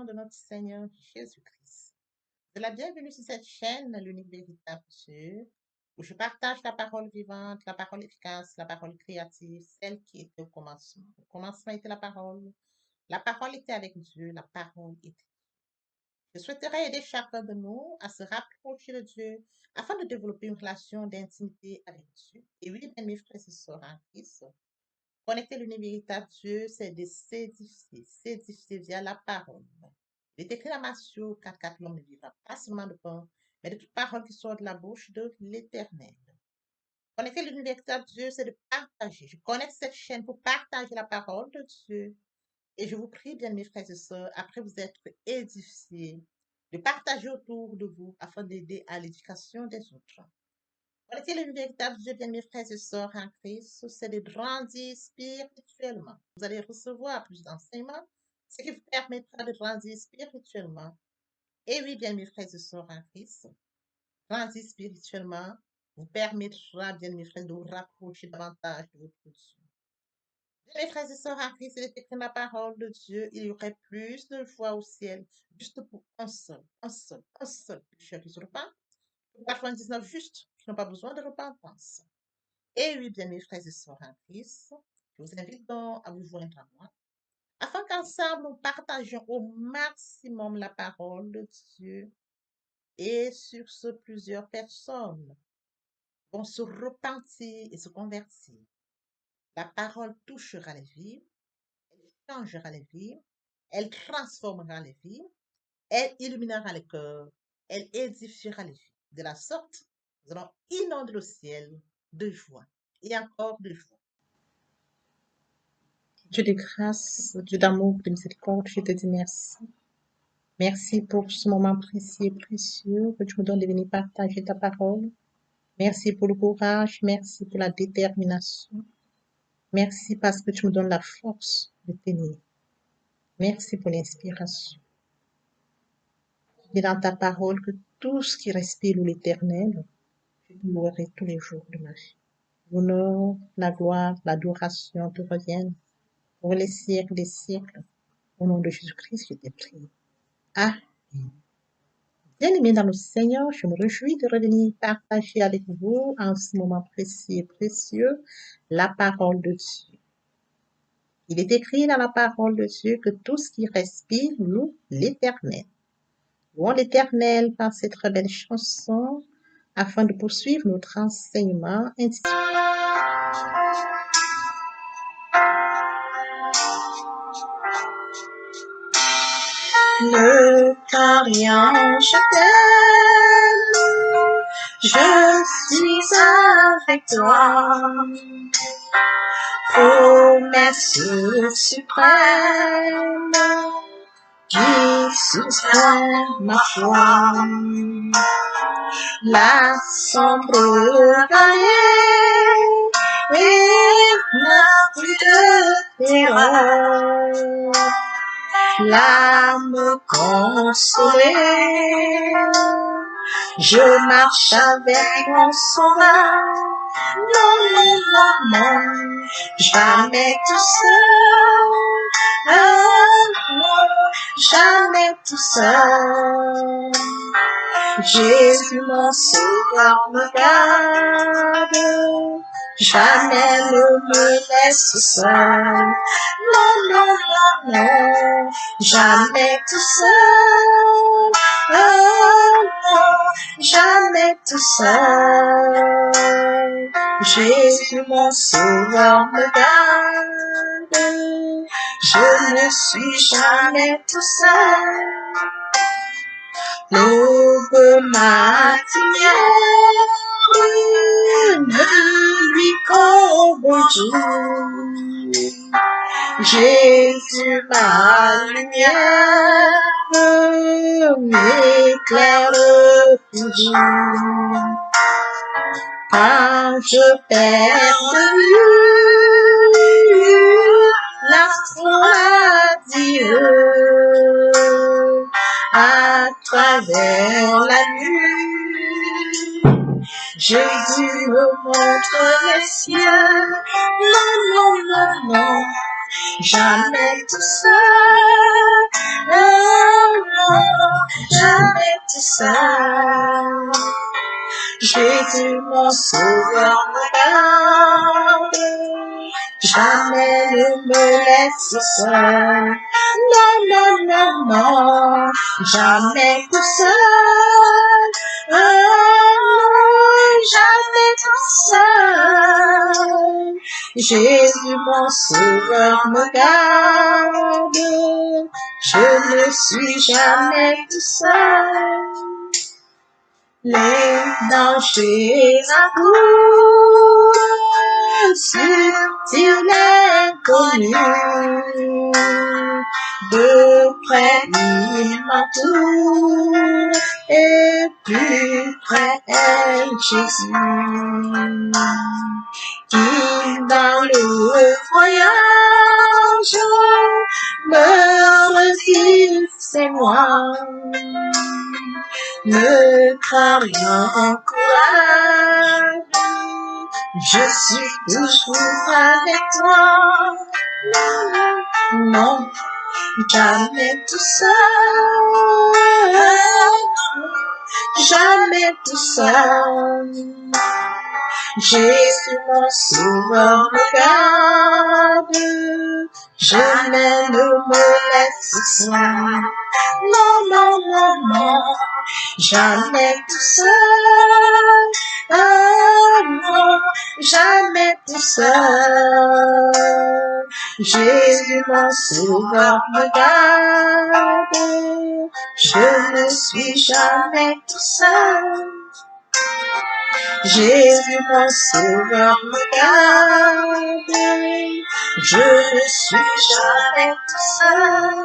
De notre Seigneur Jésus-Christ. De la bienvenue sur cette chaîne, l'unique véritable Dieu, où je partage la parole vivante, la parole efficace, la parole créative, celle qui était au commencement. Au commencement était la parole était avec Dieu, la parole était. Je souhaiterais aider chacun de nous à se rapprocher de Dieu afin de développer une relation d'intimité avec Dieu. Et oui, bien, mes frères et sœurs en Christ, connecter l'unique véritable Dieu, c'est de s'édifier via la parole. Il est écrit dans Matthieu 4, l'homme ne vivra pas seulement de pain, mais de toute parole qui sort de la bouche de l'Éternel. Connecter l'univers véritable Dieu, c'est de partager. Je connecte cette chaîne pour partager la parole de Dieu. Et je vous prie, bien mes frères et sœurs, après vous être édifiés, de partager autour de vous afin d'aider à l'éducation des autres. Connecter l'univers véritable Dieu, bien mes frères et sœurs en Christ, c'est de grandir spirituellement. Vous allez recevoir plus d'enseignements, ce qui vous permettra de grandir spirituellement. Et oui, bien mes frères et sœurs en Christ, grandir spirituellement vous permettra, bien mes frères, de vous rapprocher davantage de votre Dieu. Bien mes frères et sœurs en Christ, il est écrit dans la parole de Dieu, il y aurait plus de joie au ciel, juste pour un seul pécheur qui se repent, que 99 justes qui n'ont pas besoin de repentance. Et oui, bien mes frères et sœurs en Christ, je vous invite donc à vous joindre à moi, afin qu'ensemble nous partagions au maximum la parole de Dieu. Et sur ce, plusieurs personnes vont se repentir et se convertir. La parole touchera les vies, elle changera les vies, elle transformera les vies, elle illuminera les cœurs, elle édifiera les vies. De la sorte, nous allons inonder le ciel de joie et encore de joie. Dieu de grâce, Dieu d'amour, de miséricorde, je te dis merci. Merci pour ce moment précieux et précieux que tu me donnes de venir partager ta parole. Merci pour le courage, merci pour la détermination. Merci parce que tu me donnes la force de tenir. Merci pour l'inspiration. Tu dis dans ta parole que tout ce qui respire l'Éternel, je te louerai tous les jours de ma vie. L'honneur, la gloire, l'adoration te reviennent pour les siècles des siècles. Au nom de Jésus-Christ, je t'ai prié. Amen. Bien-aimés dans le Seigneur, je me réjouis de revenir partager avec vous en ce moment précieux et précieux la parole de Dieu. Il est écrit dans la parole de Dieu que tout ce qui respire loue l'Éternel. Louons l'Éternel par cette très belle chanson afin de poursuivre notre enseignement intitulé. Ne crains rien, je t'aime, je suis avec toi. Promesse suprême qui soutient ma foi. La sombre vallée n'a plus de terreur. L'âme consolée, je marche avec mon sauveur. Non, non, non, non, jamais tout seul. Non, jamais tout seul. Jésus mon sauveur me garde, jamais ne me laisse seul. Non, non, non, non, jamais tout seul. Non, jamais tout seul. Jésus mon sauveur me garde, je ne suis jamais tout seul. L'aube matinière ne lui jour. Jésus ma lumière m'éclaire toujours. Quand je perds de vue l'astre Dieu, à travers la nuit, Jésus me montre les cieux. Non, non, non, non, jamais tout seul. seul. Jésus, mon sauveur, me garde. Jamais ne me laisse seul. Non, non, non, non, jamais tout seul. Non, jamais tout seul. Jésus, mon sauveur, me garde. Je ne suis jamais tout seul. Les dangers accourent sur l'inconnu. De près il m'entoure et plus près est Jésus. Qui dans le voyage me refuse, c'est moi. Ne crains rien, encourage. Je suis toujours avec toi. Non, jamais tout seul. Jamais tout seul. Jésus, mon sauveur, me garde. Jamais ne me laisse seul. Non, non, non, non. Jamais tout seul. Non, jamais tout seul. Jésus, mon sauveur, me garde. Je ne suis jamais tout seul. Jésus, mon sauveur, me garde. Je ne suis jamais tout seul.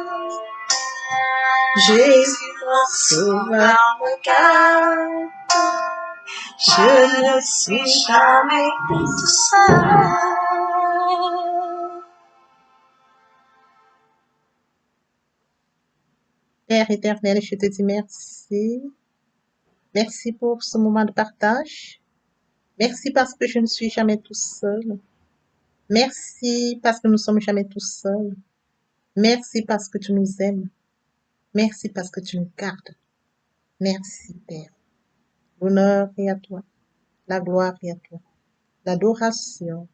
Jésus, mon sauveur, me garde. Je ne suis jamais tout seul. Père éternel, je te dis merci. Merci pour ce moment de partage. Merci parce que je ne suis jamais tout seul. Merci parce que nous ne sommes jamais tout seuls. Merci parce que tu nous aimes. Merci parce que tu nous gardes. Merci, Père. L'honneur est à toi. La gloire est à toi. L'adoration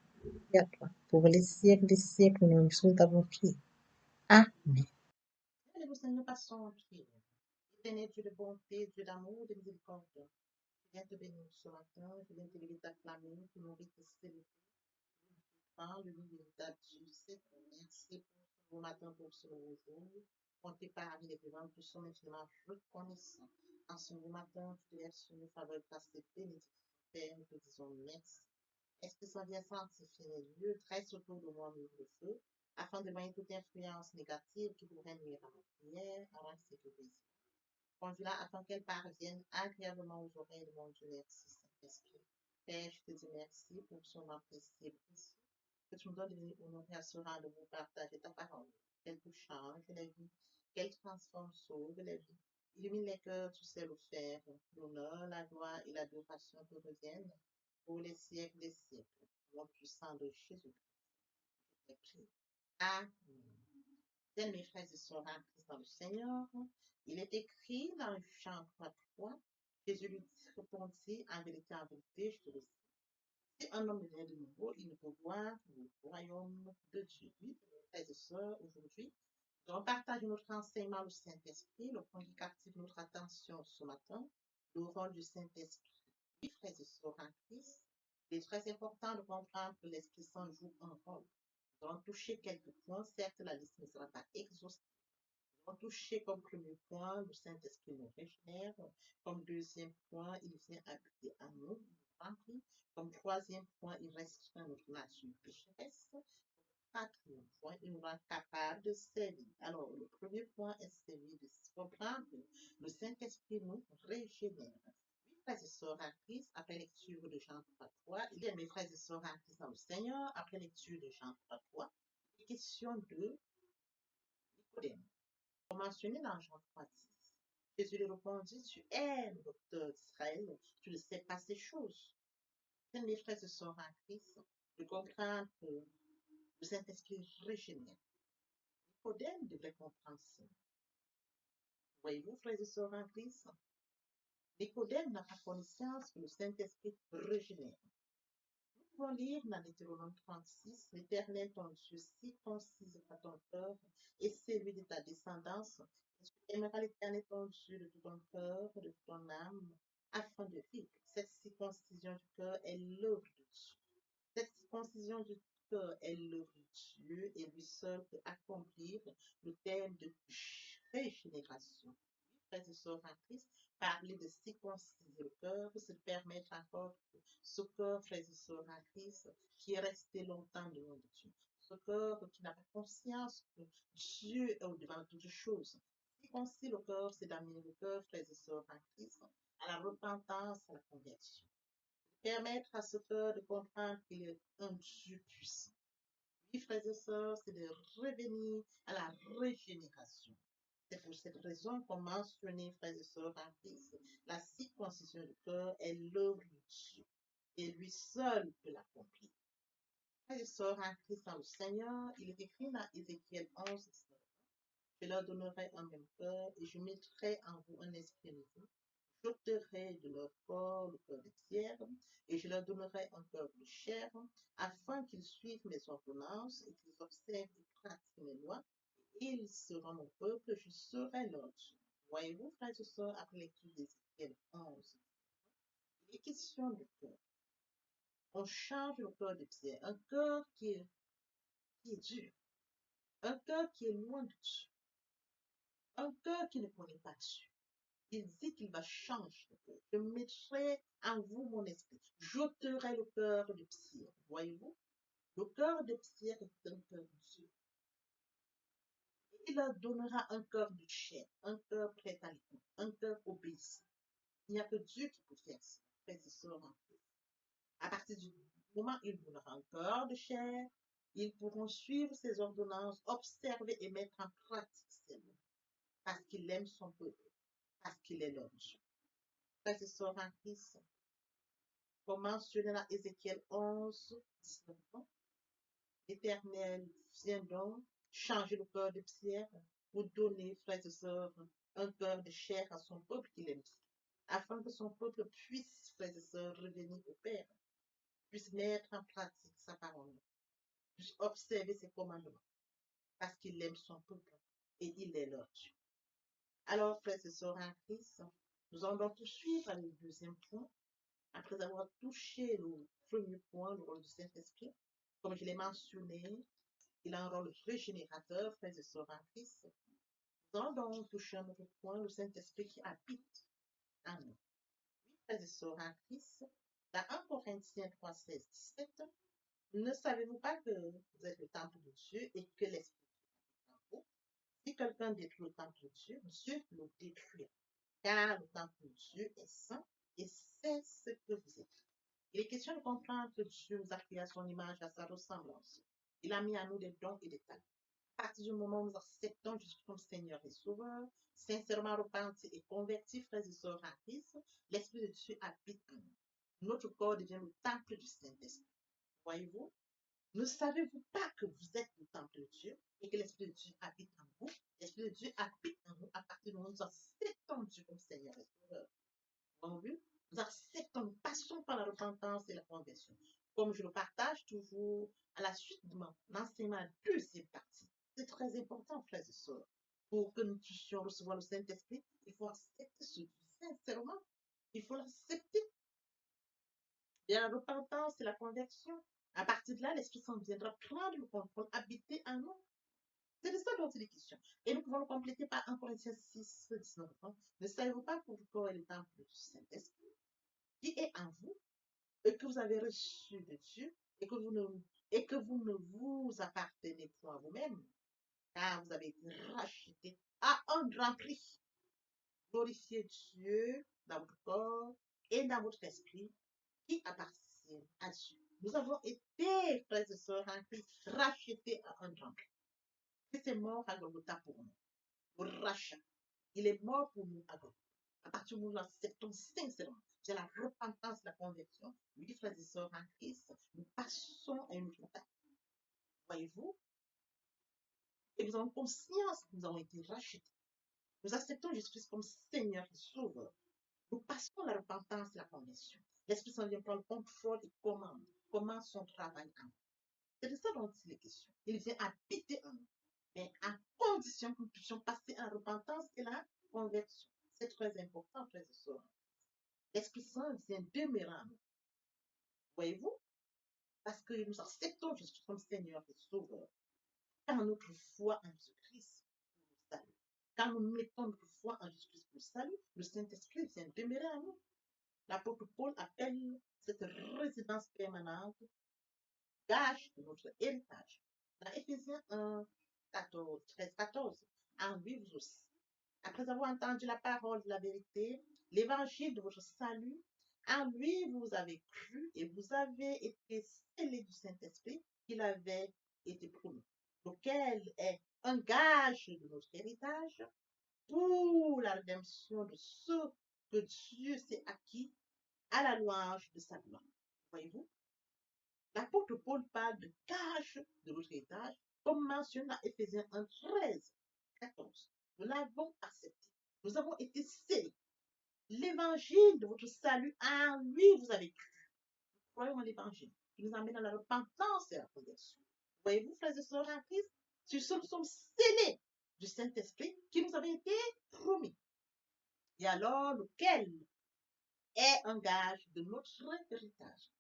est à toi. Pour les siècles des siècles, nous t'avons prié. Amen. Nous passons en prière. Éternel Dieu de bonté, Dieu d'amour, de miséricorde. Je viens te bénir ce matin. Je viens te lever t'acclamer pour nourrir tes célébrés. Le nom véritable Dieu, c'est merci pour ce beau matin, pour ce nouveau jour. On t'est parmi les vivants, nous sommes infiniment reconnaissants. En ce beau matin, tu te lèves sur nous, faveur grâce et bénédiction. Père, nous te disons merci. Esprit Saint, viens sanctifier les lieux, tresse autour de moi le feu, afin de éloigner toute influence négative qui pourrait nuire à ma prière, à ma sécurité. Conduis-la afin qu'elle parvienne agréablement aux oreilles de mon Dieu. Merci, Saint-Esprit. Père, je te dis merci pour son apprécié précieux. Que tu me donnes de honorer à ce rang de vous partager ta parole. Qu'elle te change la vie, qu'elle transforme, sauve la vie. Illumine les cœurs, tu sais le faire. L'honneur, la gloire et l'adoration te reviennent pour les siècles des siècles. Au nom puissant de Jésus-Christ. Amen. Bien, mes frères et sœurs en Christ dans le Seigneur, il est écrit dans Jean 3, Jésus lui répondit en vérité, je te le dis. Si un homme est de nouveau, il peut voir le royaume de Dieu. Oui, mes frères et sœurs, aujourd'hui, nous partageons notre enseignement au Saint-Esprit, le point qui captive notre attention ce matin, le rôle du Saint-Esprit. Oui, frères et sœurs en Christ, il est très important de comprendre que l'Esprit Saint joue un rôle. Nous allons toucher quelques points, certes la liste ne sera pas exhaustive. Nous allons toucher comme premier point, le Saint-Esprit nous régénère. Comme deuxième point, il vient habiter à nous, remplit. Comme troisième point, il restreint notre nature pécheresse. Quatrième point, il nous rend capable de servir. Alors, le premier point est celui de comprendre que le Saint-Esprit nous régénère. Mes frères et sœurs en Christ, après lecture de Jean 3, il y a mes frères et sœurs en Christ dans le Seigneur, après lecture de Jean 3, il est question de Nicodème. Comme mentionné dans Jean 3:10, Jésus lui répondit, tu es le docteur d'Israël, tu ne sais pas ces choses. Mes frères et sœurs en Christ, de comprendre que le Saint-Esprit régénère. Nicodème devrait comprendre ça. Voyez-vous, frères et sœurs en Christ, Nicodème n'a pas conscience que le Saint-Esprit régénère. Nous pouvons lire dans Deutéronome 36, l'Éternel ton Dieu circoncisera ton cœur et celui de ta descendance. Et tu aimeras l'Éternel ton Dieu de tout ton cœur, de toute ton âme, afin de vivre. Cette circoncision du cœur est l'œuvre de Dieu. Cette circoncision du cœur est l'œuvre de Dieu et lui seul peut accomplir le terme de régénération. Frères et sœurs en Christ, parler de circonciser le cœur, c'est permettre encore que ce cœur, frères et sœurs en Christ, qui est resté longtemps loin de Dieu, ce cœur qui n'a pas conscience que Dieu est au-devant de toutes choses. Circoncire le cœur, c'est d'amener le cœur, frères et sœurs en Christ, à la repentance, à la conversion. Permettre à ce cœur de comprendre qu'il est un Dieu puissant. Oui, frères et sœurs, c'est de revenir à la régénération. C'est pour cette raison qu'on mentionnait, frères et sœurs en Christ, la circoncision du cœur est l'œuvre de Dieu et lui seul peut l'accomplir. Frères et sœurs en Christ dans le Seigneur, il est écrit dans Ézéchiel 11, 19. Je leur donnerai un même cœur et je mettrai en vous un esprit nouveau. J'ôterai de leur corps le cœur de pierre et je leur donnerai un cœur de chair afin qu'ils suivent mes ordonnances et qu'ils observent et pratiquent mes lois. Ils seront mon peuple, je serai leur Dieu. Voyez-vous, frères et sœurs, après lecture d'Ézéchiel 11, il est question de cœur. On change le cœur de pierre, un cœur qui est dur, un cœur qui est loin de Dieu, un cœur qui ne connaît pas Dieu. Il dit qu'il va changer le cœur. Je mettrai en vous mon esprit. J'ôterai le cœur de pierre. Voyez-vous, le cœur de pierre est un cœur dur. Il leur donnera un cœur de chair, un cœur prêt à l'écoute, un cœur obéissant. Il n'y a que Dieu qui peut faire ça, frères et sœurs en Christ. À partir du moment où il donnera un cœur de chair, ils pourront suivre ses ordonnances, observer et mettre en pratique ses lois, parce qu'il aime son peuple, parce qu'il est leur Dieu. Frères et sœurs en Christ, comme mentionné dans Ézéchiel 11, 19, l'Éternel vient donc changer le cœur de pierre pour donner, frères et sœurs, un cœur de chair à son peuple qu'il aime, afin que son peuple puisse, frères et sœurs, revenir au Père, puisse mettre en pratique sa parole, puisse observer ses commandements, parce qu'il aime son peuple et il est leur Dieu. Alors, frères et sœurs en Christ, nous allons poursuivre le deuxième point, après avoir touché le premier point, le rôle du Saint-Esprit. Comme je l'ai mentionné, il a un rôle régénérateur, frères et sœurs en Christ. Nous allons donc toucher un autre point, le Saint-Esprit qui habite en nous. Oui, frères et sœurs en Christ, dans 1 Corinthiens 3, 16, 17, ne savez-vous pas que vous êtes le temple de Dieu et que l'Esprit est en vous? Si quelqu'un détruit le temple de Dieu, Dieu le détruira. Car le temple de Dieu est saint et c'est ce que vous êtes. Il est question de comprendre que Dieu nous a créé à son image, à sa ressemblance. Il a mis à nous des dons et des talents. À partir du moment où nous acceptons Jésus comme Seigneur et Sauveur, sincèrement repentis et convertis, frères et sœurs en Christ, l'Esprit de Dieu habite en nous. Notre corps devient le temple du Saint-Esprit. Voyez-vous, ne savez-vous pas que vous êtes le temple de Dieu et que l'Esprit de Dieu habite en vous? L'Esprit de Dieu habite en nous à partir du moment où nous acceptons Dieu comme Seigneur et Sauveur. Vous avez vu? Nous acceptons, nous passons par la repentance et la conversion. Comme je le partage toujours à la suite de mon enseignement, la deuxième partie. C'est très important, frères et sœurs. Pour que nous puissions recevoir le Saint-Esprit, il faut accepter ce Dieu sincèrement. Il faut l'accepter. Il y a la repentance et la conversion. À partir de là, l'Esprit Saint viendra prendre le contrôle, habiter en nous. C'est de ça dont il est question. Et nous pouvons le compléter par 1 Corinthiens 6, 19. Ne savez-vous pas que votre corps est le temple du Saint-Esprit qui est en vous et que vous avez reçu de Dieu et que vous ne vous appartenez point à vous-même, car vous avez été rachetés à un grand prix. Glorifiez Dieu dans votre corps et dans votre esprit qui appartiennent à Dieu. Nous avons été, frères et sœurs, en Christ, rachetés à un grand prix. Christ est mort à Golgotha pour nous. Le rachat. Il est mort pour nous à Golgotha. À partir du moment où nous acceptons sincèrement, c'est la repentance, la conversion, oui, frères et sœurs en Christ, nous passons à une autre étape. Voyez-vous? Et nous avons conscience que nous avons été rachetés. Nous acceptons Jésus-Christ comme Seigneur et Sauveur. Nous passons la repentance et la conversion. L'Esprit Saint vient prendre contrôle et commande. Comment son travail en nous. C'est de ça dont il est question. Il vient habiter en nous. Mais à condition que nous puissions passer à la repentance et la conversion. C'est très important, frères et sœurs. L'Esprit Saint vient demeurer en nous. Voyez-vous? Parce que nous acceptons Jésus comme Seigneur et Sauveur. Car notre foi en Jésus-Christ pour le salut. Quand nous mettons notre foi en Jésus-Christ pour le salut, le Saint-Esprit vient demeurer en nous. L'apôtre Paul appelle cette résidence permanente gage de notre héritage. Dans Éphésiens 1, 14, 13, 14, en lui vous aussi. Après avoir entendu la parole de la vérité, l'évangile de votre salut, en lui vous avez cru et vous avez été scellés du Saint-Esprit qu'il avait été promis, lequel est un gage de notre héritage pour la rédemption de ceux que Dieu s'est acquis à la louange de sa gloire. Voyez-vous? L'apôtre Paul parle de gage de notre héritage, comme mentionné dans Éphésiens 1, 13, 14. Nous l'avons accepté. Nous avons été scellés. L'évangile de votre salut, en lui vous avez cru. Croyons en l'évangile qui nous amène à la repentance et à la conversion. Voyez-vous, frères et sœurs en Christ, sur ce nous sommes scellés du Saint-Esprit qui nous avait été promis. Et alors, lequel est un gage de notre héritage.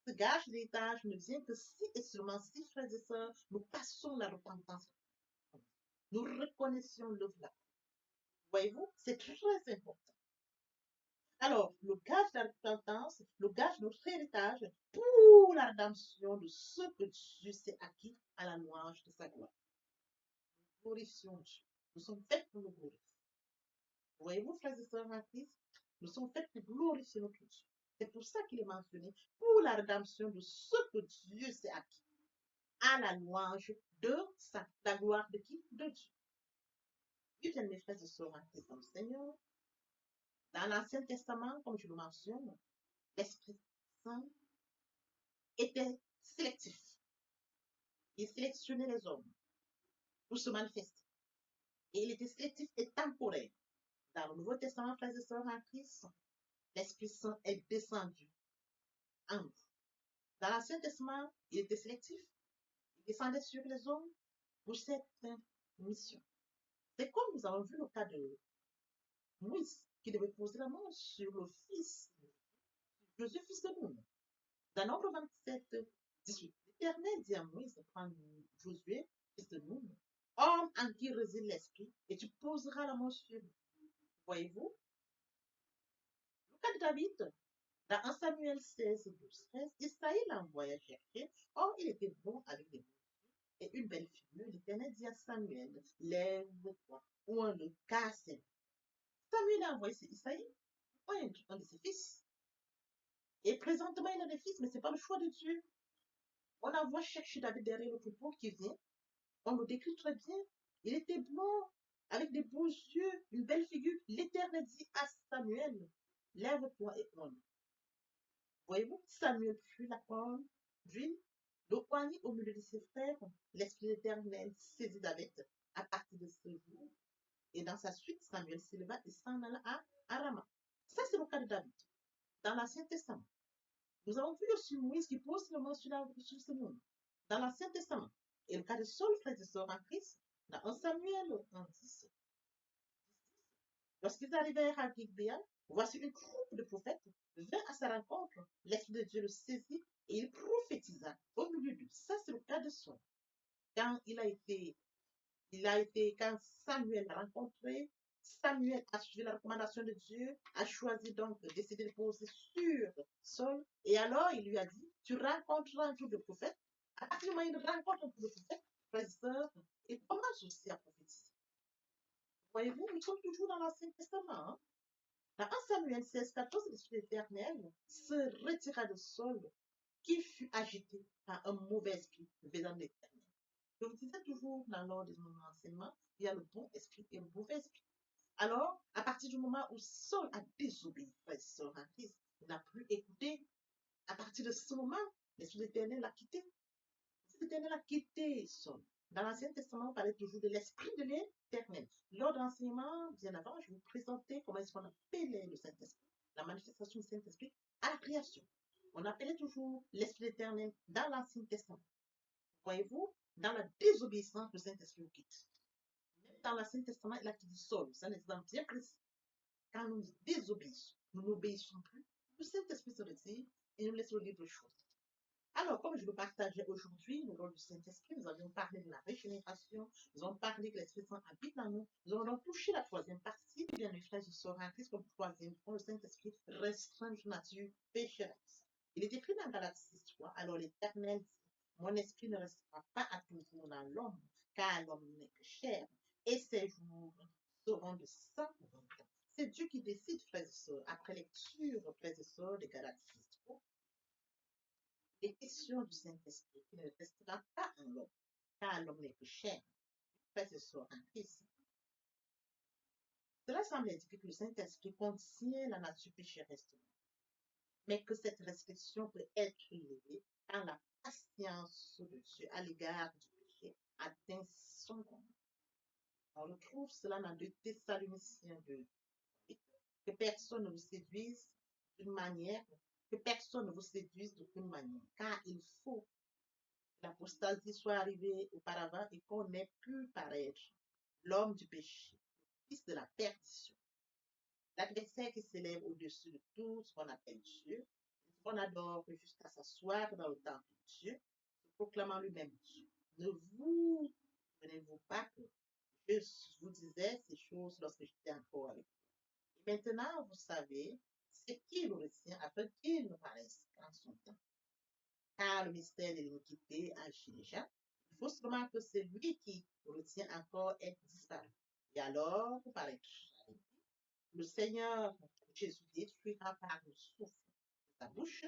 Ce gage d'héritage ne vient que si et seulement si, frères et sœurs, nous passons la repentance. Nous reconnaissons l'œuvre là. Voyez-vous, c'est très important. Alors, le gage de la repentance, le gage de notre héritage pour la rédemption de ce que Dieu s'est acquis à la louange de sa gloire. Nous glorifions Dieu. Nous sommes faits pour nous glorifier. Voyez-vous, frères et sœurs en Christ, nous sommes faits pour glorifier notre Dieu. C'est pour ça qu'il est mentionné pour la rédemption de ce que Dieu s'est acquis à la louange de la gloire de qui? De Dieu. Oui, bien mes frères et sœurs en Christ dans le Seigneur, dans l'Ancien Testament, comme je le mentionne, l'Esprit Saint était sélectif. Il sélectionnait les hommes pour se manifester. Et il était sélectif et temporaire. Dans le Nouveau Testament, frères et sœurs en Christ, l'Esprit Saint est descendu en nous. Dans l'Ancien Testament, il était sélectif. Il descendait sur les hommes pour cette mission. C'est comme nous avons vu le cas de Moïse, qui devait poser la main sur le fils, Josué, fils de Nun. Dans Nombre 27, 18, l'Éternel dit à Moïse de prendre Josué, fils de Nun, homme en qui réside l'esprit, et tu poseras la main sur lui. Voyez-vous? Le cas de David, dans 1 Samuel 16, 12, 13, Isaïe l'envoya chercher. Or, il était bon avec des bons et une belle figure. L'Éternel dit à Samuel, lève-toi, ou un le casse. Samuel a envoyé Isaïe, un de ses fils. Et présentement, il a des fils, mais ce n'est pas le choix de Dieu. On envoie chercher David derrière le troupeau qui vient. On le décrit très bien. Il était blanc, avec des beaux yeux, une belle figure. L'Éternel dit à Samuel, lève-toi et prends. Voyez-vous, Samuel prit la corne d'huile, le poignit au milieu de ses frères. L'Esprit éternel saisit David à partir de ce jour. Et dans sa suite, Samuel s'éleva et s'en alla à Rama. Ça, c'est le cas de David. Dans l'Ancien Testament, nous avons vu aussi Moïse qui pose le mot sur ce monde. Dans l'Ancien Testament. Et le cas de Saul, frère et sœur en Christ, dans 1 Samuel 1, 10. Lorsqu'ils arrivèrent à Gilbéa, voici une troupe de prophètes vint à sa rencontre. L'Esprit de Dieu le saisit et il prophétisa au milieu d'eux. Ça, c'est le cas de Saul. Quand quand Samuel l'a rencontré, Samuel a suivi la recommandation de Dieu, a choisi donc de décider de poser sur Saul. Et alors, il lui a dit, tu rencontreras un groupe de prophètes. À partir du moment où il rencontre un groupe de prophètes, frères et sœurs, il commence aussi à prophétiser. Voyez-vous, nous sommes toujours dans l'Ancien Testament. Hein? Dans 1 Samuel 16, 14, l'Esprit éternel se retira de Saul, qui fut agité par un mauvais esprit venant de l'Éternel. Je vous disais toujours dans l'ordre de mon enseignement, il y a le bon esprit et le mauvais esprit. Alors, à partir du moment où Saul a désobéi, frère en Christ, il n'a plus écouté. À partir de ce moment, l'Esprit éternel l'a quitté. L'Esprit éternel a quitté Saul. Dans l'Ancien Testament, on parlait toujours de l'Esprit de l'Éternel. Lors l'ordre d'enseignement, bien avant, je vais vous présenter comment est-ce qu'on appelait le Saint-Esprit, la manifestation du Saint-Esprit à la création. On appelait toujours l'Esprit éternel dans l'Ancien Testament. Voyez-vous, dans la désobéissance, le Saint-Esprit nous quitte. Même dans l'Ancien Testament, il a quitté Saul. C'est un exemple bien précis. Quand nous désobéissons, nous n'obéissons plus, le Saint-Esprit se retire et nous laisse le libre choix. Alors, comme je le partageais aujourd'hui, le rôle du Saint-Esprit, nous avions parlé de la régénération, nous avons parlé que l'Esprit Saint habite en nous, nous avons donc touché la troisième partie, bien les frères et sœurs en Christ, comme troisième point, le Saint-Esprit restreint notre nature pécheresse. Il est écrit dans Galates 6.3, alors l'Éternel dit, mon esprit ne restera pas à toujours dans l'homme, car l'homme n'est que chair, et ses jours seront de 120 ans. C'est Dieu qui décide, frères et sœurs, après lecture, frères et sœurs, de Galates 6.3, les questions du Saint-Esprit qui ne restera pas en l'homme, car l'homme n'est que chair, frères et sœurs en Christ. Cela semble indiquer que le Saint-Esprit contient la nature pécheresse, mais que cette restriction peut être levée quand la patience de Dieu à l'égard du péché atteint son comble. On retrouve cela dans 2 Thessaloniciens 2, que personne ne vous séduise d'une manière, que personne ne vous séduise d'aucune manière, car il faut que l'apostasie soit arrivée auparavant et qu'on ait pu paraître l'homme du péché, le fils de la perdition, l'adversaire qui s'élève au-dessus de tout ce qu'on appelle Dieu, qu'on adore jusqu'à s'asseoir dans le temple de Dieu, proclamant lui-même Dieu. Ne vous prenez-vous pas que je vous disais ces choses lorsque j'étais encore avec vous. Et maintenant, vous savez ce qu'il le retient afin qu'il ne paraisse en son temps. Car le mystère de l'iniquité agit déjà. Il faut seulement que celui qui le retient encore ait disparu. Et alors, vous paraître le Seigneur Jésus détruira par le souffle de sa bouche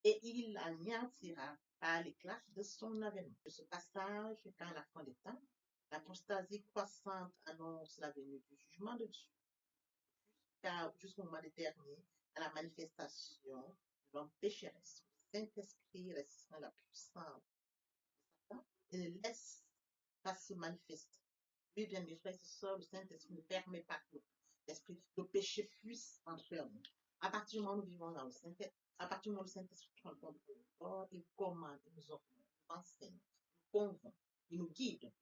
et il anéantira par l'éclat de son avènement. De ce passage, quand la fin des temps, l'apostasie croissante annonce la venue du jugement de Dieu, car jusqu'au moment déterminé, à la manifestation de l'homme pécheresse, le Saint-Esprit restreint la puissance de Satan et ne laisse pas se manifester. Oui, bien mes frères et sœurs, le Saint-Esprit ne permet pas que l'esprit de péché puisse entrer en nous. À partir du moment où nous vivons dans le Saint-Esprit, à partir du moment où le Saint-Esprit prend le contrôle de notre corps, il commande, il nous ordonne, il nous enseigne, il nous convainc, il nous guide.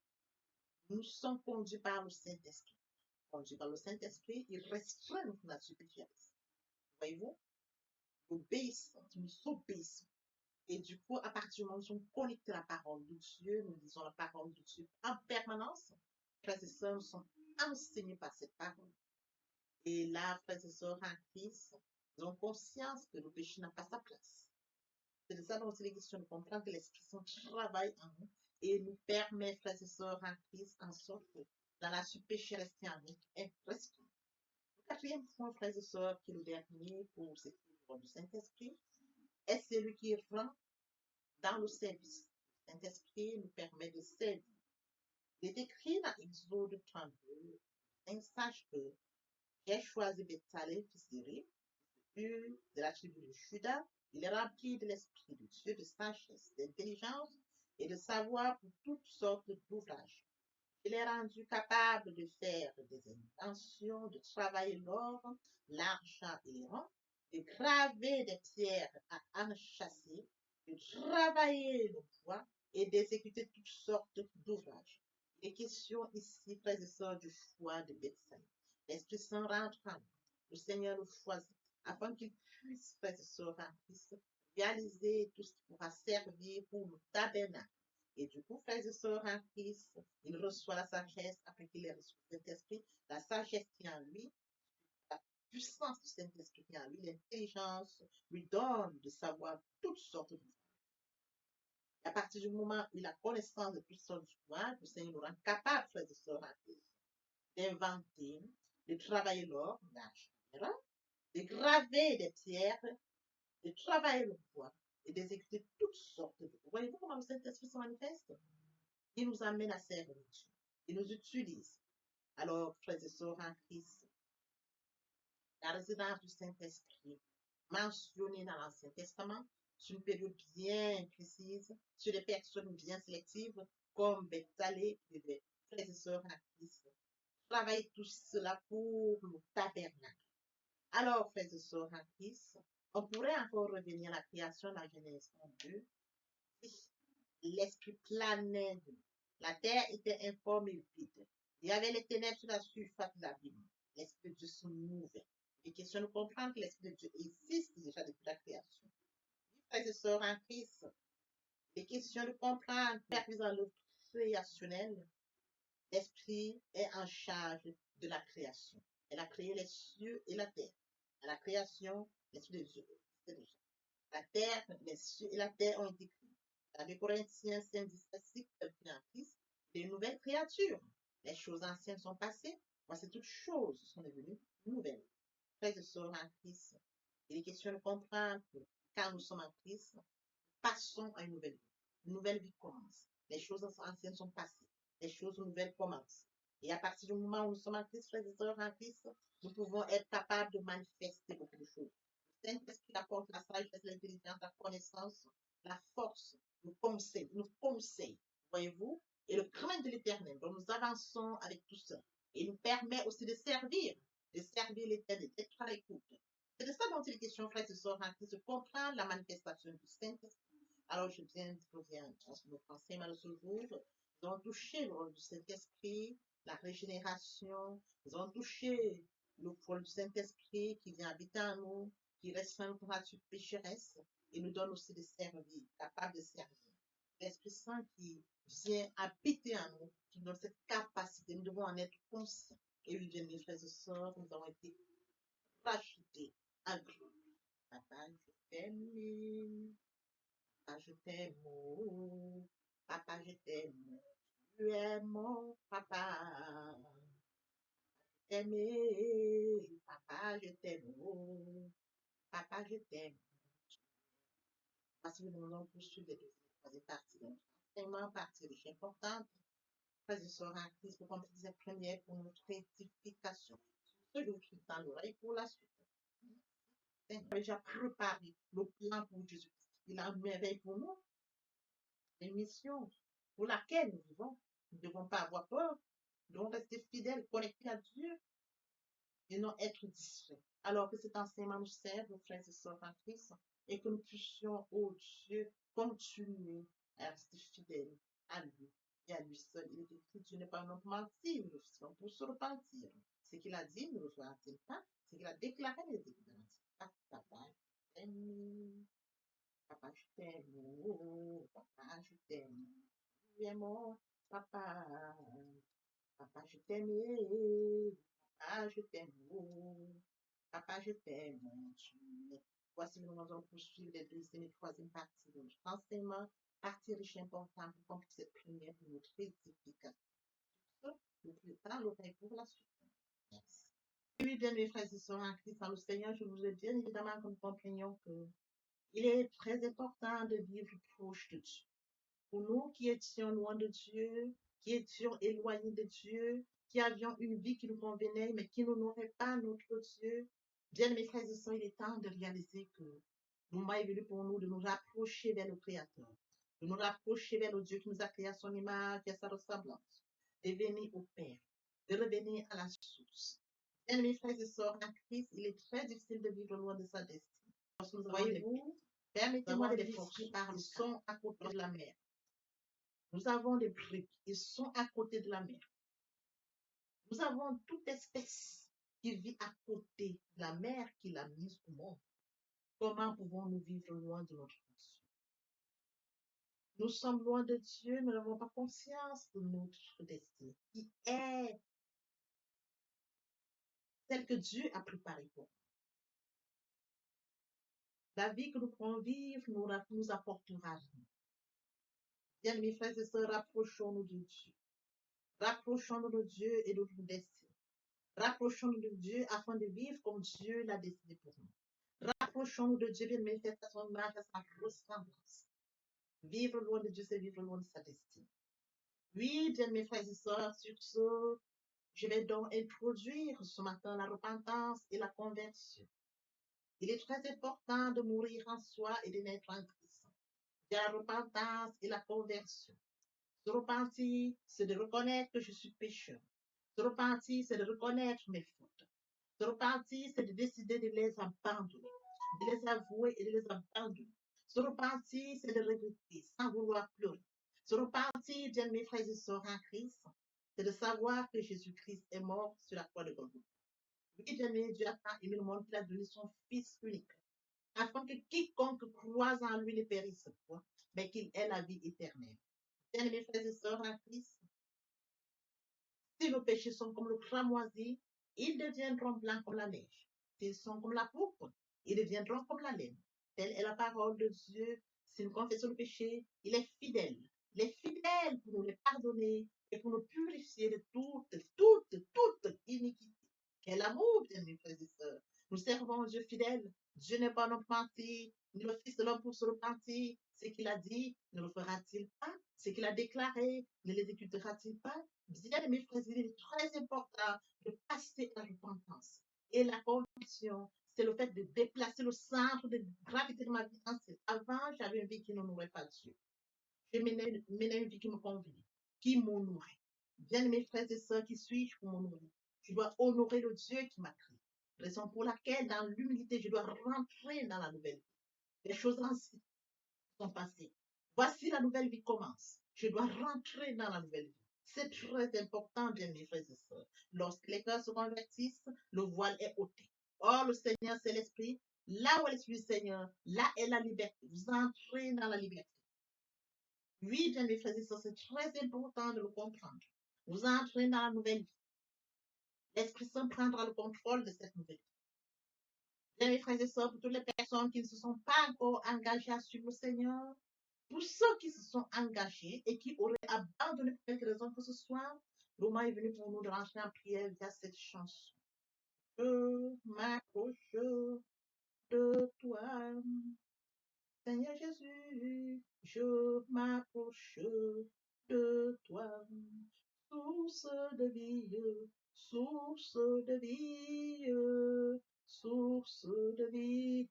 Nous sommes conduits par le Saint-Esprit. Conduits par le Saint-Esprit, il restreint notre nature pécheresse. Voyez-vous, nous obéissons. Et du coup, à partir du moment où nous sommes connectés à la parole de Dieu, nous disons la parole de Dieu en permanence, frères et sœurs, nous sommes enseignés par cette parole. Et là, frères et sœurs en Christ, nous avons conscience que le péché n'a pas sa place. C'est de ça dont il est question de comprendre que l'Esprit Saint travaille en nous et nous permet, frères et sœurs en Christ, en sorte que dans la pécheresse qui en nous est restreint. Le quatrième point, frères et sœurs, qui est le dernier pour ce qui est du Saint-Esprit, est celui qui rend dans le service. Le Saint-Esprit nous permet de servir. Il est écrit dans Exode 32, sache que j'ai choisi Betsalé, fils d'Éri, de la tribu de Juda. Il est rempli de l'Esprit de Dieu, de sagesse, d'intelligence et de savoir pour toutes sortes d'ouvrages. Il est rendu capable de faire des inventions, de travailler l'or, l'argent et les rangs, de graver des pierres à enchâsser, de travailler le bois et d'exécuter toutes sortes d'ouvrages. Il est question ici, frères et sœurs, du choix de Bethsaïda. L'Esprit Saint rentre en nous. Le Seigneur le choisit afin qu'il puisse, frères et sœurs en Christ, réaliser tout ce qui pourra servir pour le tabernacle. Et du coup, frères et sœurs en Christ, il reçoit la sagesse après qu'il ait reçu le Saint-Esprit, la sagesse qui est en lui, la puissance du Saint-Esprit qui est en lui, l'intelligence lui donne de savoir toutes sortes de choses. Et à partir du moment où il a connaissance de toutes sortes de choses, le Seigneur nous rend capable, frères et sœurs en Christ, d'inventer, de travailler l'or, l'argent, de graver des pierres, de travailler le bois et d'exécuter toutes sortes de choses. Voyez-vous comment le Saint-Esprit se manifeste? Il nous amène à servir Dieu. Il nous utilise. Alors, frères et sœurs en Christ, la résidence du Saint-Esprit, mentionnée dans l'Ancien Testament, sur une période bien précise, sur des personnes bien sélectives, comme Bethsalé et des frères et sœurs en Christ, travailler tout cela pour le tabernacle. Alors, frères et sœurs en Christ, on pourrait encore revenir à la création de la Genèse 2. L'esprit planait. La terre était informe et vide. Il y avait les ténèbres sur la surface de l'abîme. L'Esprit de Dieu se mouvait. Il est question de comprendre que l'Esprit de Dieu existe déjà depuis la création. Frères et sœurs en Christ, il est question de comprendre que dans l'œuvre créationnelle, l'Esprit est en charge de la création. Elle a créé les cieux et la terre. À la création, l'Esprit de Dieu existait déjà. La terre, les cieux et la terre ont été créés. Dans 2 Corinthiens 5, 17, 6, en Christ, des nouvelles créatures. Les choses anciennes sont passées. Voici toutes choses sont devenues nouvelles. Frères et sœurs en Christ, il est question de comprendre que quand nous sommes en Christ, passons à une nouvelle vie. Une nouvelle vie commence. Les choses anciennes sont passées. Les choses nouvelles commencent. Et à partir du moment où nous sommes en Christ, frères et sœurs en Christ, nous pouvons être capables de manifester beaucoup de choses. Le Saint-Esprit apporte la sagesse, l'intelligence, la connaissance, la force, le conseil, voyez-vous, et le crainte de l'éternel. Donc nous avançons avec tout ça. Et il nous permet aussi de servir l'éternel, d'être à l'écoute. C'est de ça dont il est question, frères et sœurs, en Christ, de comprendre la manifestation du Saint-Esprit. Alors, je viens de poser notre enseignement de ce jour. Nous avons touché le rôle du Saint-Esprit, la régénération. Nous avons touché le rôle du Saint-Esprit qui vient habiter en nous, qui reste dans notre nature pécheresse et nous donne aussi de servir, capable de servir. L'Esprit Saint qui vient habiter en nous, qui donne cette capacité. Nous devons en être conscients. Et oui, bien, mes frères et sœurs, nous avons été rachetés à Dieu. Papa, je t'aime. Papa, je t'aime. Papa, je t'aime. Tu es mon papa. T'aimer. Papa, je t'aime. Papa, je t'aime. Parce que nous allons poursuivre les troisième partie. Donc, enseignement, partie riche importante. Frères et sœurs en Christ, pour compléter cette première pour notre édification. Ce que je vous dans l'oreille pour la suite. Il a déjà préparé le plan pour Jésus-Christ. Il a une merveille pour nous, une mission pour laquelle nous vivons. Nous ne devons pas avoir peur. Nous devons rester fidèles, connectés à Dieu et non être distraits. Alors que cet enseignement nous serve, nos frères et sœurs en Christ, et que nous puissions, oh Dieu, continuer à rester fidèles à lui et à lui seul. Il est écrit, Dieu n'est pas un homme pour mentir, nous le faisons pour se repentir. Ce qu'il a dit, ne le fera-t-il pas? Ce qu'il a déclaré, ne le déclarera-t-il pas? Papa, je t'aime. Papa, je t'aime. Oh, papa, je t'aime. Tu es mon papa. Papa, je t'aime. Papa, je t'aime. Oh, papa, je t'aime. Voici nous allons poursuivre les deuxième et troisième parties de notre enseignement. Partie riche et importante pour compléter cette première pour notre édification. Nous préparons l'oreille pour la suite. Merci. Oui, bien, mes frères et sœurs en Christ, dans le Seigneur, je vous ai bien évidemment que nous comprenions que il est très important de vivre proche de Dieu. Pour nous qui étions loin de Dieu, qui étions éloignés de Dieu, qui avions une vie qui nous convenait, mais qui n'honorait pas notre Dieu, bien mes frères et sœurs, il est temps de réaliser que le moment est venu pour nous de nous rapprocher vers le Créateur, de nous rapprocher vers le Dieu qui nous a créé à son image et à sa ressemblance, de venir au Père, de revenir à la source. Bien mes frères et sœurs, en Christ, il est très difficile de vivre loin de sa destinée. Voyez-vous, permettez-moi de l'exprimer par le son à côté de la mer. Nous avons des briques, ils sont à côté de la mer. Nous avons toute espèce qui vit à côté de la mer qu'il a mise au monde. Comment pouvons-nous vivre loin de notre Dieu? Nous sommes loin de Dieu, nous n'avons pas conscience de notre destinée, qui est celle que Dieu a préparée pour nous. La vie que nous pourrons vivre nous apportera rien. Bien, mes frères et sœurs, rapprochons-nous de Dieu. Rapprochons-nous de Dieu et de notre destinée. Rapprochons-nous de Dieu afin de vivre comme Dieu l'a décidé pour nous. Rapprochons-nous de Dieu, bien manifester à son image, à sa ressemblance. Vivre loin de Dieu, c'est vivre loin de sa destinée. Oui, bien mes frères et sœurs, sur ce, je vais donc introduire ce matin la repentance et la conversion. Il est très important de mourir en soi et de naître en Christ. Il y a la repentance et la conversion. Se repentir, c'est de reconnaître que je suis pécheur. Se repentir, c'est de reconnaître mes fautes. Se repentir, c'est de décider de les abandonner, de les avouer et de les abandonner. Se repentir, c'est de regretter sans vouloir pleurer. Se repentir, bien mes frères et sœurs en Christ, c'est de savoir que Jésus-Christ est mort sur la croix de Golgotha. Oui, bien aimé, Dieu a tant aimé le monde qu'il a donné son Fils unique, afin que quiconque croise en lui ne périsse point, mais qu'il ait la vie éternelle. Bien mes frères et sœurs en Christ, si nos péchés sont comme le cramoisi, ils deviendront blancs comme la neige. S'ils sont comme la pourpre, ils deviendront comme la laine. Telle est la parole de Dieu. Si nous confessons le péché, il est fidèle. Il est fidèle pour nous les pardonner et pour nous purifier de toute iniquité. Quel amour, bien mes frères et sœurs. Nous servons un Dieu fidèle. Dieu n'est pas notre menti, ni le Fils de l'homme pour se repentir. Ce qu'il a dit, ne le fera-t-il pas? Ce qu'il a déclaré, ne l'exécutera-t-il pas? Bien, mes frères, il est très important de passer à la repentance. Et la conviction, c'est le fait de déplacer le centre de gravité de ma vie ancienne. Avant, j'avais une vie qui n'honorait pas Dieu. Je menais une vie qui me convenait, qui m'honorait. Bien, mes frères et sœurs, qui suis-je pour m'honorer? Je dois honorer le Dieu qui m'a créé. Raison pour laquelle, dans l'humilité, je dois rentrer dans la nouvelle vie. Les choses anciennes sont passées. Voici la nouvelle vie commence. Je dois rentrer dans la nouvelle vie. C'est très important, bien mes frères et sœurs. Lorsque les cœurs se convertissent, le voile est ôté. Or, le Seigneur, c'est l'Esprit. Là où est l'Esprit du Seigneur, là est la liberté. Vous entrez dans la liberté. Oui, bien mes frères et sœurs, c'est très important de le comprendre. Vous entrez dans la nouvelle vie. L'Esprit Saint prendra le contrôle de cette nouvelle vie. Bien mes frères et sœurs, pour toutes les personnes qui ne se sont pas encore engagées à suivre le Seigneur, pour ceux qui se sont engagés et qui auraient abandonné pour quelque raison que ce soit, le moment est venu pour nous de rentrer en prière via cette chanson. Je m'approche de toi, Seigneur Jésus, je m'approche de toi, source de vie, source de vie, source de vie.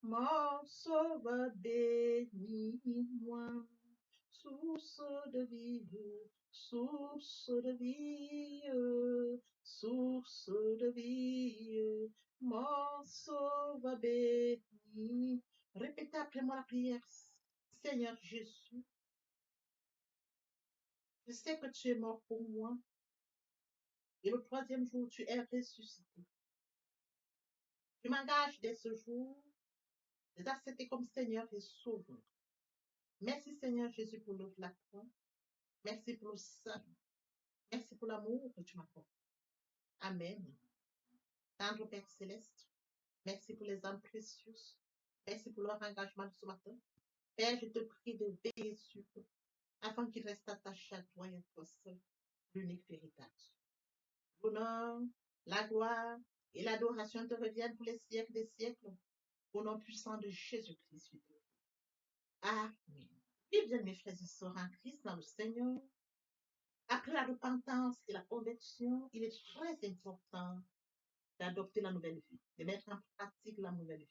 Mon sauveur, bénis-moi, source de vie, source de vie, source de vie, mon sauveur, bénis. Répétez après moi la prière. Seigneur Jésus, je sais que tu es mort pour moi et le troisième jour, tu es ressuscité. Je m'engage dès ce jour de t'accepter comme Seigneur et Sauveur. Merci Seigneur Jésus pour l'œuvre de la croix. Merci pour le salut. Merci pour l'amour que tu m'accordes. Amen. Tendre Père Céleste, merci pour les âmes précieuses. Merci pour leur engagement de ce matin. Père, je te prie de veiller sur eux, afin qu'ils restent attachés à toi et à toi seul, l'unique véritable. L'honneur, la gloire et l'adoration te reviennent pour les siècles des siècles, au nom puissant de Jésus-Christ. Amen. Et bien, mes frères et sœurs en Christ, dans le Seigneur, après la repentance et la conversion, il est très important d'adopter la nouvelle vie, de mettre en pratique la nouvelle vie.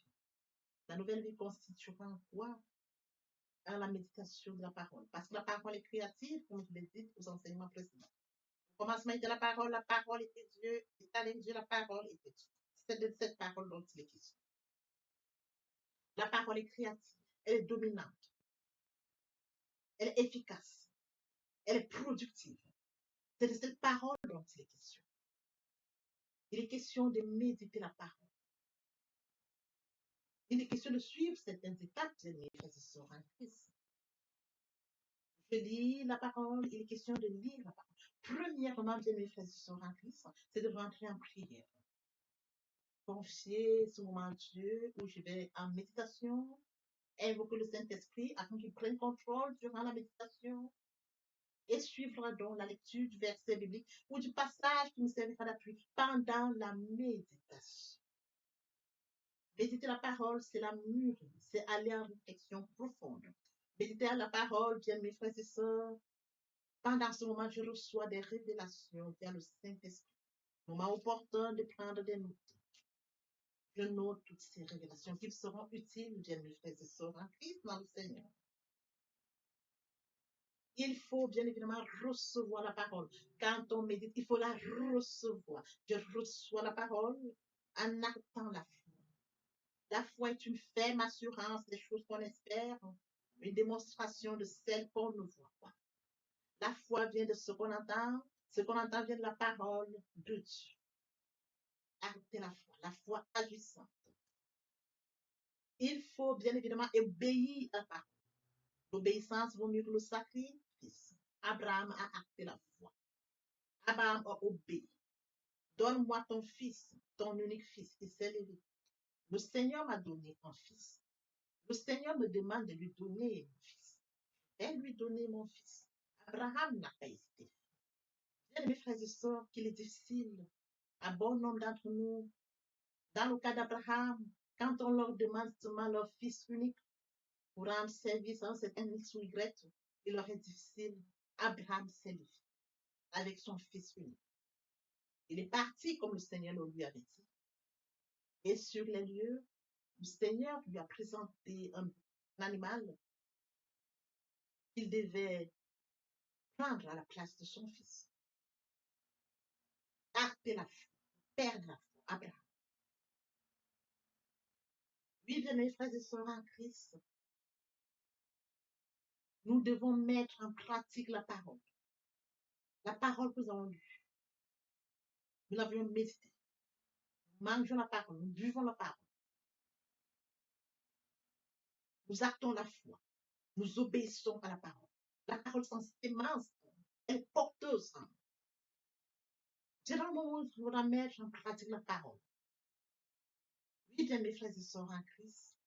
La nouvelle vie constituera quoi? La méditation de la parole. Parce que la parole est créative, comme je l'ai dit aux enseignements précédents. Au commencement était la parole était Dieu, et avec Dieu, la parole était Dieu. C'est de cette parole dont il est question. La parole est créative, elle est dominante, elle est efficace, elle est productive. C'est de cette parole dont il est question. Il est question de méditer la parole. Il est question de suivre certaines étapes de mes frères et sœurs en Christ. Je lis la parole, il est question de lire la parole. Premièrement, bien mes frères et sœurs en Christ, c'est de rentrer en prière. Confier ce moment à Dieu où je vais en méditation, invoquer le Saint-Esprit afin qu'il prenne contrôle durant la méditation et suivre donc la lecture du verset biblique ou du passage qui nous servira d'appui pendant la méditation. Méditer la parole, c'est la mûrir, c'est aller en réflexion profonde. Méditer la parole, bien mes frères et sœurs, pendant ce moment, je reçois des révélations via le Saint-Esprit. Moment opportun de prendre des notes. Je note toutes ces révélations qui seront utiles, bien mes frères et sœurs, en Christ dans le Seigneur. Il faut bien évidemment recevoir la parole. Quand on médite, il faut la recevoir. Je reçois la parole en actant la foi. La foi est une ferme assurance des choses qu'on espère, une démonstration de celles qu'on ne voit pas. La foi vient de ce qu'on entend vient de la parole de Dieu. Acter la foi agissante. Il faut bien évidemment obéir à la parole. L'obéissance vaut mieux que le sacrifice. Abraham a acté la foi. Abraham a obéi. Donne-moi ton fils, ton unique fils, qui s'est levé. Le Seigneur m'a donné un fils. Le Seigneur me demande de lui donner mon fils. Je vais lui donner mon fils. Abraham n'a pas hésité. Bien, mes frères et sœurs, qu'il est difficile à bon nombre d'entre nous, dans le cas d'Abraham, quand on leur demande seulement leur fils unique pour rendre service à un certain X ou Y, il leur est difficile. Abraham s'est levé avec son fils unique. Il est parti comme le Seigneur le lui avait dit. Et sur les lieux, le Seigneur lui a présenté un animal qu'il devait prendre à la place de son fils. Acter la foi, perdre la foi, Abraham. Oui, bien mes frères et sœurs en Christ, nous devons mettre en pratique la parole. La parole que nous avons lue. Nous l'avions médité. Nous mangeons la parole, nous buvons la parole. Nous actons la foi. Nous obéissons à la parole. La parole sans sémence, elle est porteuse. C'est dans le moment où il faudra mettre en pratique la parole. Oui, bien mes frères et sœurs en Christ,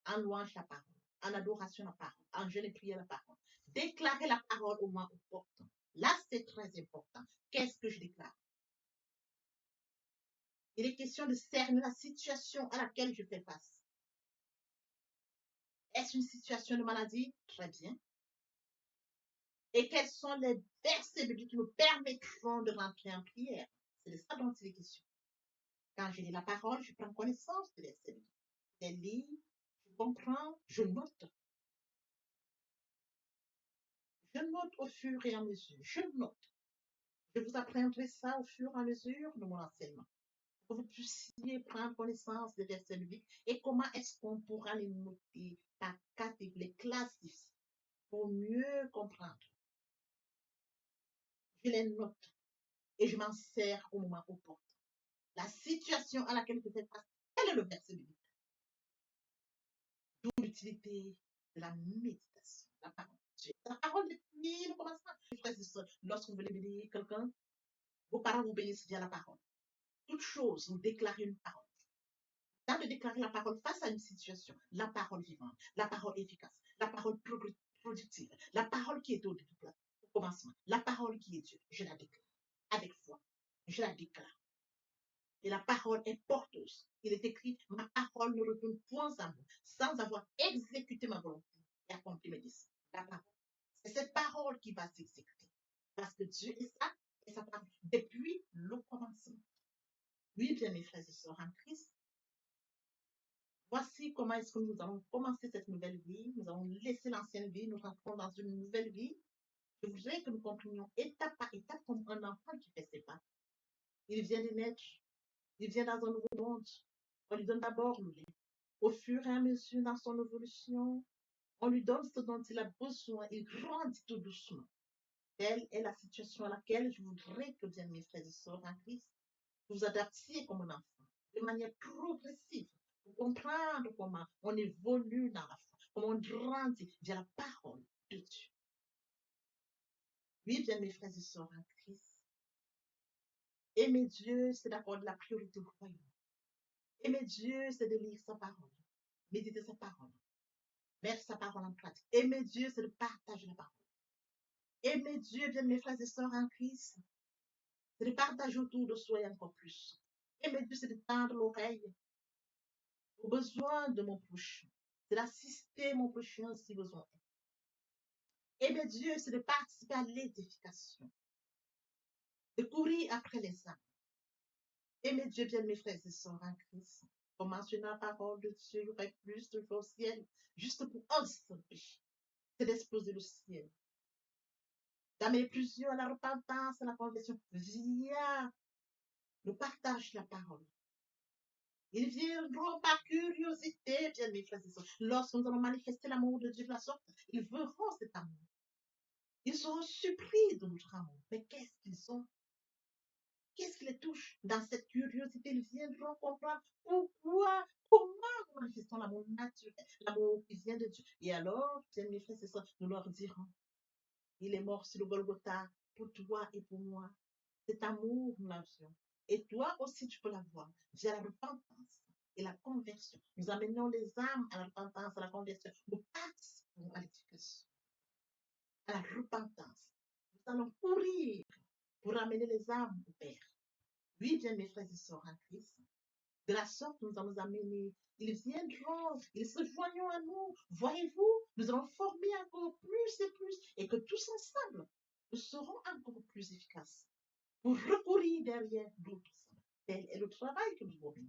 en louange la parole, en adoration la parole, en jeûne et prière la parole. Déclarer la parole au moins opportun. Là, c'est très important. Qu'est-ce que je déclare? Il est question de cerner la situation à laquelle je fais face. Est-ce une situation de maladie? Très bien. Et quels sont les versets bibliques qui me permettront de rentrer en prière? C'est de ça dont il est question. Quand je lis la parole, je prends connaissance des versets bibliques. Je les lis, je comprends, je note. Je note au fur et à mesure. Je note. Je vous apprendrai ça au fur et à mesure de mon enseignement. Pour que vous puissiez prendre connaissance des versets bibliques et comment est-ce qu'on pourra les noter par catégorie, les classes pour mieux comprendre. Je les note et je m'en sers au moment opportun. La situation à laquelle je fais face, quel est le verset biblique? D'où l'utilité de la méditation, la parole de Dieu. La parole depuis le commencement. Frères et sœurs, lorsque vous voulez bénir quelqu'un, vos parents vous bénissent via la parole. Toute chose, vous déclarez une parole. Dans de déclarer la parole face à une situation, la parole vivante, la parole efficace, la parole productive, la parole qui est au commencement, la parole qui est Dieu, je la déclare avec foi. Je la déclare. Et la parole est porteuse. Il est écrit, ma parole ne retourne point à moi, sans avoir exécuté ma volonté et accompli mes désirs. La parole. C'est cette parole qui va s'exécuter. Parce que Dieu est ça, et sa parole, depuis le commencement. Oui, bien mes frères et sœurs en Christ, voici comment est-ce que nous allons commencer cette nouvelle vie. Nous allons laisser l'ancienne vie, nous rentrons dans une nouvelle vie. Je voudrais que nous comprenions étape par étape comme un enfant qui fait ses pas. Il vient de naître. Il vient dans un nouveau monde. On lui donne d'abord le lait. Au fur et à mesure dans son évolution, on lui donne ce dont il a besoin. Il grandit tout doucement. Telle est la situation à laquelle je voudrais que, bien mes frères et sœurs en Christ, vous adaptiez comme un enfant, de manière progressive, pour comprendre comment on évolue dans la foi, comment on grandit via la parole de Dieu. Oui, bien mes frères et sœurs en Christ, aimer Dieu, c'est d'accorder la priorité au royaume. Aimer Dieu, c'est de lire sa parole, méditer sa parole, mettre sa parole en pratique. Aimer Dieu, c'est de partager la parole. Aimer Dieu, bien mes frères et sœurs en Christ, c'est de partager autour de soi et encore plus. Aimer Dieu, c'est de tendre l'oreille aux besoins de mon prochain. C'est d'assister mon prochain si besoin est. Aimer Dieu, c'est de participer à l'édification, de courir après les âmes. Aimer Dieu, bien mes frères et sœurs en Christ. Pour mentionner la parole de Dieu, il y aurait plus de choses au ciel, juste pour un seul péché. C'est d'exploser le ciel. d'amener plusieurs à la repentance, à la conversion, via le partage de la parole. Ils viendront par curiosité, bien mes frères et sœurs. Lorsque nous allons manifester l'amour de Dieu de la sorte, ils verront cet amour. Ils seront surpris de notre amour. Mais qu'est-ce qu'ils ont? Qu'est-ce qui les touche? Dans cette curiosité, ils viendront comprendre comment nous manifestons l'amour naturel, l'amour qui vient de Dieu. Et alors, bien mes frères et sœurs, nous leur dirons, il est mort sur le Golgotha pour toi et pour moi. Cet amour, nous l'avions. Et toi aussi, tu peux l'avoir. J'ai la repentance et la conversion. Nous amenons les âmes à la repentance, à la conversion. Nous participons à l'éducation, à la repentance. Nous allons courir pour amener les âmes au Père. Oui, bien mes frères et sœurs en Christ. De la sorte, nous allons amener. Ils viendront, ils se joindront à nous. Voyez-vous, nous allons former encore plus et plus. Et que tous ensemble, nous serons encore plus efficaces pour recourir derrière d'autres. Tel est le travail que nous avons.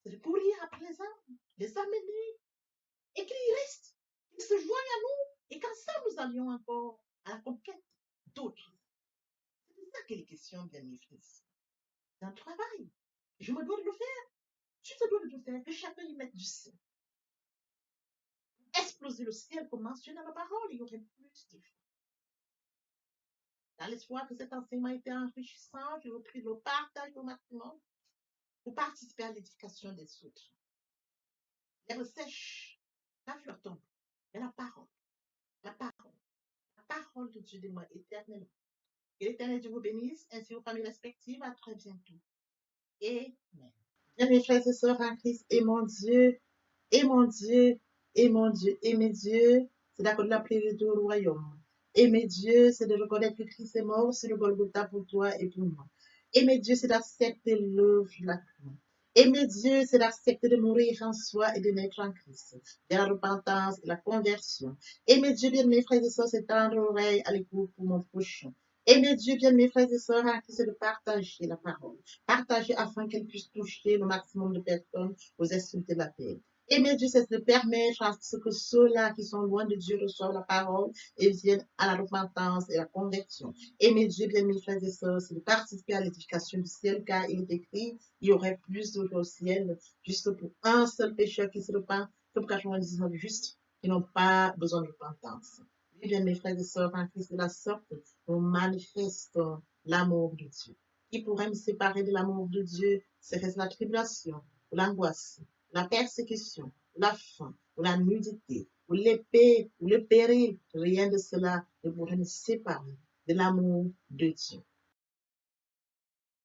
C'est de courir après les amener, et qu'ils restent, qu'ils se joignent à nous, et qu'ensemble nous allions encore à la conquête d'autres. C'est ça qu'il est question, bien mes frères. C'est un travail. Je me dois de le faire. Tu te dois de le faire, que chacun y mette du sien. Exploser le ciel, comme mentionné dans la parole, il y aurait plus de vie. Dans l'espoir que cet enseignement était enrichissant, je vous prie de le partager au maximum pour participer à l'édification des autres. L'herbe sèche, la fleur tombe, mais la parole de Dieu demeure éternellement. Que l'Éternel Dieu vous bénisse, ainsi vos familles respectives. À très bientôt. Amen. Bien, mes frères et sœurs en Christ, et mon Dieu, et mon Dieu, et mon Dieu, et mes dieux, c'est d'accord de l'appeler le royaume. Et mes dieux, c'est de reconnaître que Christ est mort sur le Golgotha pour toi et pour moi. Et mes dieux, c'est d'accepter l'œuvre de la croix. Et mes dieux, c'est d'accepter de mourir en soi et de naître en Christ, de la repentance et la conversion. Et mes dieux, bien mes frères et sœurs, c'est tendre l'oreille à l'écoute pour mon prochain. Et mes dieux, bien mes frères et sœurs, c'est de partager la parole. Partager afin qu'elle puisse toucher le maximum de personnes aux extrémités de la terre. Et mes dieux, c'est de permettre à ce que ceux-là qui sont loin de Dieu reçoivent la parole et viennent à la repentance et à la conversion. Et mes dieux, bien mes frères et sœurs, c'est de participer à l'édification du ciel, car il est écrit, il y aurait plus d'eau au ciel, juste pour un seul pécheur qui se repent, que pour 99 justes qui n'ont pas besoin de repentance. Et bien mes frères et sœurs, en Christ de la sorte, nous manifestons l'amour de Dieu. Qui pourrait me séparer de l'amour de Dieu? Serait-ce la tribulation, ou l'angoisse, la persécution, la faim, ou la nudité, ou l'épée, ou le péril? Rien de cela ne pourrait nous séparer de l'amour de Dieu.